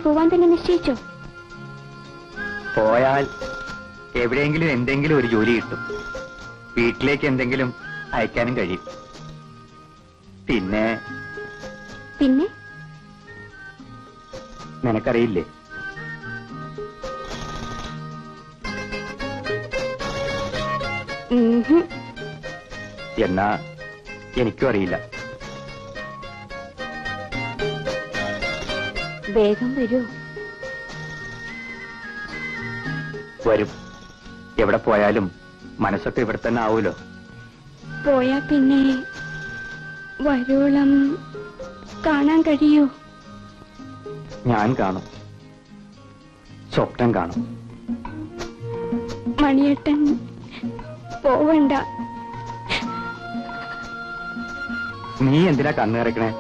പോവാൻ തന്നെ നിശ്ചയിച്ചോ? പോയാൽ എവിടെയെങ്കിലും എന്തെങ്കിലും ഒരു ജോലി കിട്ടും. വീട്ടിലേക്ക് എന്തെങ്കിലും അയക്കാനും കഴിയും. പിന്നെ പിന്നെ നിനക്കറിയില്ലേ, എന്നാ എനിക്കും അറിയില്ല. വേഗം വരൂ. വരും. എവിടെ പോയാലും മനസ്സൊക്കെ ഇവിടെ തന്നെ ആവൂലോ. പോയാ പിന്നെ വരോളം കാണാൻ കഴിയോ? ഞാൻ കാണും, സ്വപ്നം കാണും. മണിയേട്ടൻ പോവണ്ട. നീ എന്തിനാ കണ്ണുകറക്കണേ?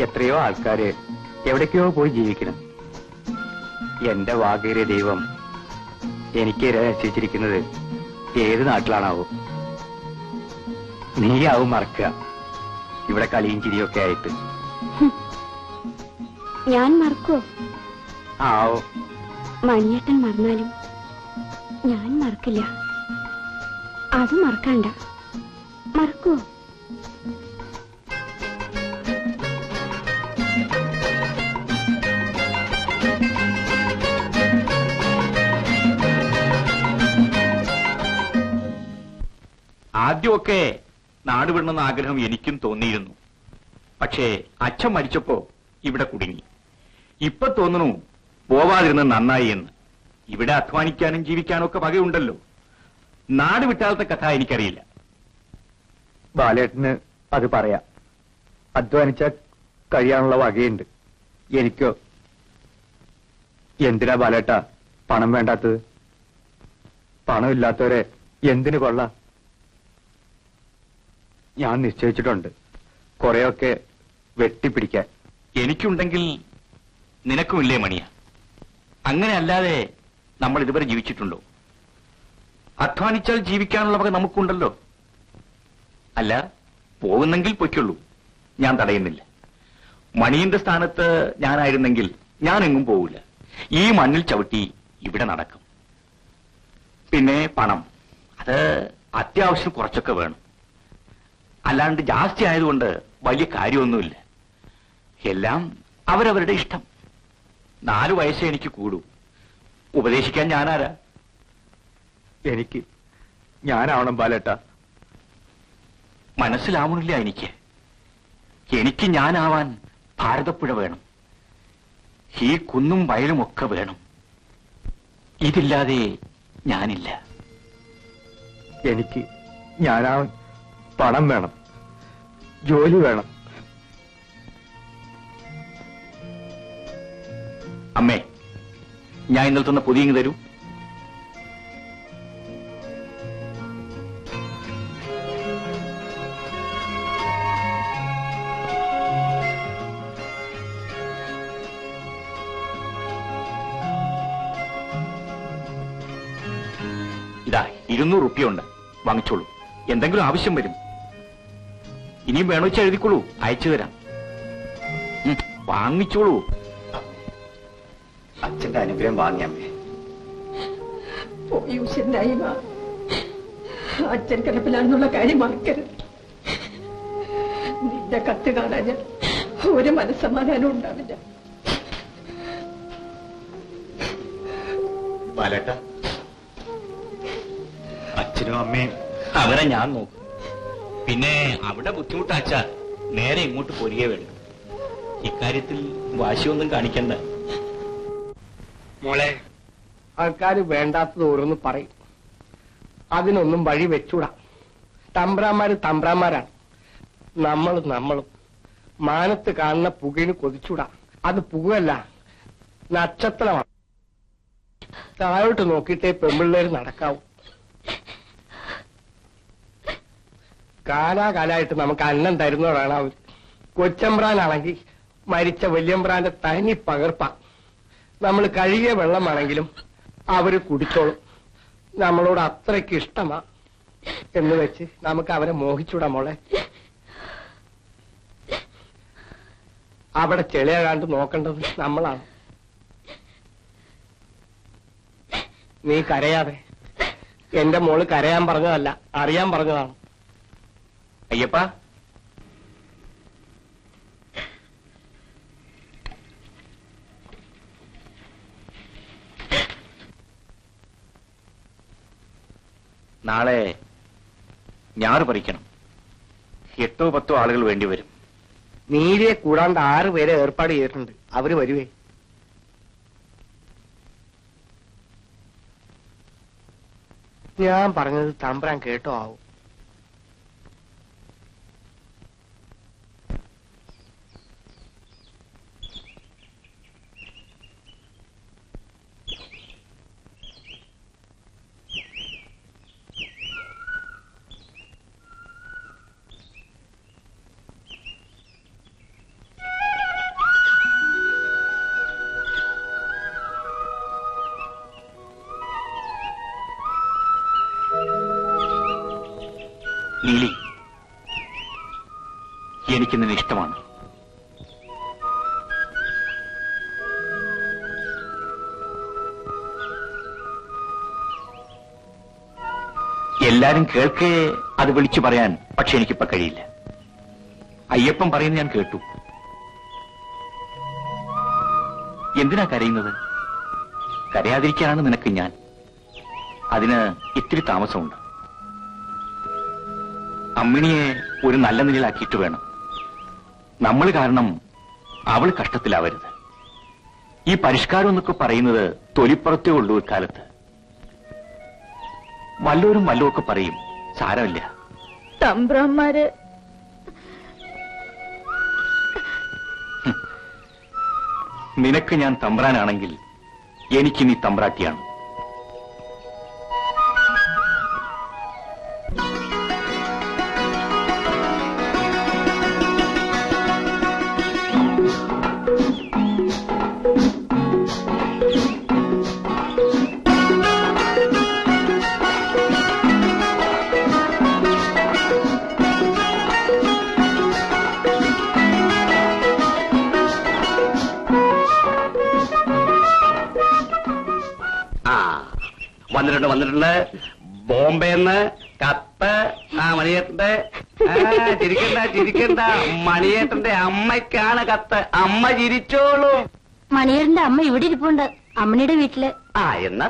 എത്രയോ ആൾക്കാര് എവിടേക്കോ പോയി ജീവിക്കണം. എന്റെ വാകേറിയ ദൈവം എനിക്ക് രചിച്ചിരിക്കുന്നത് ഏത് നാട്ടിലാണാവോ? നീയാവും മറക്കുക, ഇവിടെ കളിയും ചിരിയൊക്കെ ആയിട്ട്. ഞാൻ മറക്കോ? ആവോ. മണിയേട്ടൻ മറന്നാലും ഞാൻ മറക്കില്ല. അത് മറക്കണ്ട. മറക്കോ? ആദ്യമൊക്കെ നാട് വിടണമെന്ന ആഗ്രഹം എനിക്കും തോന്നിയിരുന്നു. പക്ഷേ അച്ഛൻ മരിച്ചപ്പോ ഇവിടെ കുടുങ്ങി. ഇപ്പൊ തോന്നുന്നു പോവാതിരുന്നത് നന്നായി എന്ന്. ഇവിടെ അധ്വാനിക്കാനും ജീവിക്കാനും ഒക്കെ വകയുണ്ടല്ലോ. നാട് വിട്ടാലത്തെ കഥ എനിക്കറിയില്ല. ബാലേട്ടന് അത് പറയാം. അധ്വാനിച്ച കഴിയാനുള്ള വകയുണ്ട്. എനിക്കോ? എന്തിനാ ബാലേട്ട പണം വേണ്ടാത്തത്? പണമില്ലാത്തവരെ എന്തിനു കൊള്ളാം? ഞാൻ നിശ്ചയിച്ചിട്ടുണ്ട് കുറെയൊക്കെ വെട്ടിപ്പിടിക്കാൻ. എനിക്കുണ്ടെങ്കിൽ നിനക്കുമില്ലേ മണിയ? അങ്ങനെ അല്ലാതെ നമ്മൾ ഇതുവരെ ജീവിച്ചിട്ടുണ്ടോ? അധ്വാനിച്ചാൽ ജീവിക്കാനുള്ള വക നമുക്കുണ്ടല്ലോ. അല്ല, പോകുന്നെങ്കിൽ പൊയ്ക്കുള്ളൂ, ഞാൻ തടയുന്നില്ല. മണിയന്റെ സ്ഥാനത്ത് ഞാനായിരുന്നെങ്കിൽ ഞാൻ എങ്ങും പോവില്ല. ഈ മണ്ണിൽ ചവിട്ടി ഇവിടെ നടക്കും. പിന്നെ പണം, അത് അത്യാവശ്യം കുറച്ചൊക്കെ വേണം. അല്ലാണ്ട് ജാസ്തി ആയതുകൊണ്ട് വലിയ കാര്യമൊന്നുമില്ല. എല്ലാം അവരവരുടെ ഇഷ്ടം. 4 വയസ്സേ എനിക്ക് കൂടൂ. ഉപദേശിക്കാൻ ഞാനാരാ? എനിക്ക് ഞാനാവണം ബാലേട്ട. മനസ്സിലാവണില്ല എനിക്ക്. എനിക്ക് ഞാനാവാൻ ഭാരതപ്പുഴ വേണം. ഈ കുന്നും വയലും ഒക്കെ വേണം. ഇതില്ലാതെ ഞാനില്ല. എനിക്ക് ഞാനാവാൻ പണം വേണം, ജോലി വേണം. അമ്മേ, ഞാൻ ഇന്നലെ തന്ന പൊതിയങ്ങ് തരൂ. ഇതാ 200 റുപ്യ ഉണ്ട്, വാങ്ങിച്ചോളൂ. എന്തെങ്കിലും ആവശ്യം വരും. ഇനിയും വേണോ വെച്ചാൽ എഴുതിക്കോളൂ, അയച്ചു തരാം. വാങ്ങിച്ചോളൂ. അച്ഛന്റെ അനുഗ്രഹം വാങ്ങിയമ്മേ. അച്ഛൻ കിടപ്പിലാണെന്നുള്ള കാര്യം മറക്കരുത്. നിന്റെ കത്ത് കാണാൻ ഞാൻ ഒരു മനസ്സമാധാനം ഉണ്ടാവില്ല. ബാലേട്ട, അച്ഛനും അമ്മയും അവരെ ഞാൻ നോക്കും. പിന്നെ അവിടെ ബുദ്ധിമുട്ടാച്ച നേരെ ഇങ്ങോട്ട് പോരുകയെ വേണം. ഇക്കാര്യത്തിൽ വാശിയൊന്നും കാണിക്കണ്ട. മോളെ, ആൾക്കാർ വേണ്ടാത്തത് ഓരോന്ന് പറയും. അതിനൊന്നും വഴി വെച്ചൂടാ. തമ്പ്രാന്മാര് തമ്പ്രാന്മാരാണ്. നമ്മളും മാനത്ത് കാണുന്ന പുകയിന് കൊതിച്ചൂടാ. അത് പുകയല്ല, നക്ഷത്രമാണ്. താഴോട്ട് നോക്കിയിട്ടേ പെമ്പിള്ളേര് നടക്കാവൂ. കാലാകാലായിട്ട് നമുക്ക് അന്നം തരുന്നവരാണ് അവർ. കൊച്ചമ്പ്രാനാണെങ്കിൽ മരിച്ച വല്യമ്പ്രാന്റെ തനി പകർപ്പാ. നമ്മൾ കഴുകിയ വെള്ളമാണെങ്കിലും അവര് കുടിച്ചോളും. നമ്മളോട് അത്രയ്ക്ക് ഇഷ്ടമാ എന്ന് വെച്ച് നമുക്ക് അവരെ മോഹിച്ചൂടാ മോളെ. അവിടെ ചെളിയാകാണ്ട് നോക്കേണ്ടത് നമ്മളാണ്. നീ കരയാതെ. എന്റെ മോള് കരയാൻ പറഞ്ഞതല്ല, അറിയാൻ പറഞ്ഞതാണ്. അയ്യപ്പ, നാളെ ഞാറ് പറിക്കണം. 8 10 ആളുകൾ വേണ്ടിവരും. നീതിയെ കൂടാണ്ട് 6 പേരെ ഏർപ്പാട് ചെയ്തിട്ടുണ്ട്. അവര് വരുവേ. ഞാൻ പറഞ്ഞത് തമ്പ്രാൻ കേട്ടോ ആവും. നീലി, എനിക്ക് നിന്നെ ഇഷ്ടമാണ്. എല്ലാരും കേൾക്കേ അത് വിളിച്ചു പറയാൻ പക്ഷെ എനിക്കിപ്പോ കഴിയില്ല. അയ്യപ്പൻ പറയുന്നത് ഞാൻ കേട്ടു. എന്തിനാ കരയുന്നത്? കരയാതിരിക്കാനാണ് നിനക്ക് ഞാൻ. അതിന് ഇത്തിരി താമസമുണ്ട്. അമ്മിണിയെ ഒരു നല്ല നിലയിലാക്കിയിട്ട് വേണം. നമ്മൾ കാരണം അവൾ കഷ്ടത്തിലാവരുത്. ഈ പരിഷ്കാരം എന്നൊക്കെ പറയുന്നത് തൊലിപ്പുറത്തേ ഉള്ളൂ ഇക്കാലത്ത്. വല്ലവരും വല്ലതൊക്കെ പറയും, സാരമില്ല. തമ്പ്രാന്മാര് നിനക്ക് ഞാൻ തമ്പ്രാനാണെങ്കിൽ എനിക്ക് നീ തമ്പ്രാട്ടിയാണ്. വന്നിട്ടുണ്ട് ബോംബെന്ന് കത്ത്. മണിയേട്ടന്റെ ചിരിക്കണ്ട മണിയേട്ടന്റെ അമ്മയ്ക്കാണ് കത്ത്. അമ്മ ചിരിച്ചോളൂ. മണിയറിന്റെ അമ്മ ഇവിടെ ഇരിപ്പുണ്ട്, അമ്മണിയുടെ വീട്ടില്. എന്നാ